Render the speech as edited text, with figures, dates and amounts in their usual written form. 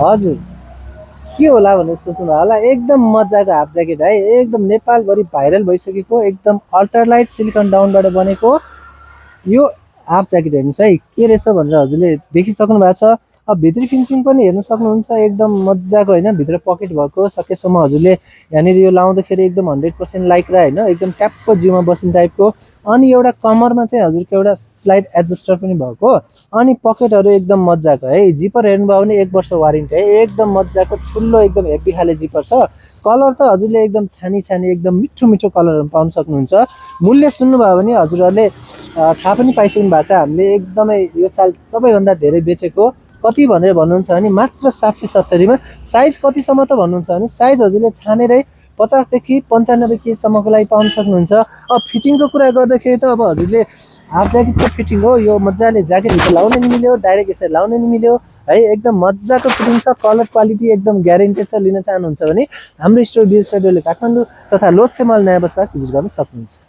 हजुर के होला भनेर सोच्नु भयो होला। एकदम मजाको हाफ ज्याकेट है, एकदम नेपालभरि भाइरल भइसकेको एकदम अल्ट्रालाइट सिलिकन डाउनबाट बनेको यो हाफ ज्याकेट हेर्नुहोस् है के रहेछ भनेर हजुरले देखिसक्नु भएको छ। अब भित्री फिनिसिङ पनि हेर्न सक्नुहुन्छ एकदम मजाको होइन, भित्र पकेट भएको सकेसम्म हजुरले यहाँनिर यो लाउँदाखेरि एकदम 100% लाइक्रा होइन, एकदम ट्याप्प जिउमा बस्ने टाइपको। अनि एउटा कमरमा चाहिँ हजुरको एउटा स्लाइड एडजस्टर पनि भएको। अनि पकेटहरू एकदम मजाको है। जिपर हेर्नुभयो भने 1 वर्ष वारेन्टी है, एकदम मजाको ठुलो एकदम हेभी खाले जिपर छ। कलर त हजुरले एकदम छानी छानी एकदम मिठो मिठो कलरहरू पाउन सक्नुहुन्छ। मूल्य सुन्नुभयो भने हजुरहरूले थाहा पनि पाइसक्नु भएको छ, हामीले एकदमै यो साल सबैभन्दा धेरै बेचेको कति भनेर भन्नुहुन्छ भने मात्र 770 मा। साइज कतिसम्म त भन्नुहुन्छ भने साइज हजुरले छानेरै 50 देखि 95 केजीसम्मको लागि पाउन सक्नुहुन्छ। अब फिटिङको कुरा गर्दाखेरि त अब हजुरले हाफ ज्याकेटको फिटिङ हो यो, मजाले ज्याकेटभित्र लाउन नि मिल्यो, डाइरेक्ट यसरी लाउन नि मिल्यो है, एकदम मजाको फिटिङ छ। कलर क्वालिटी एकदम ग्यारेन्टेड छ। लिन चाहनुहुन्छ भने हाम्रो स्टोर बिर स्टुडियोले काठमाडौँ तथा लोछे मल नयाँ बसपास भिजिट गर्न सक्नुहुन्छ।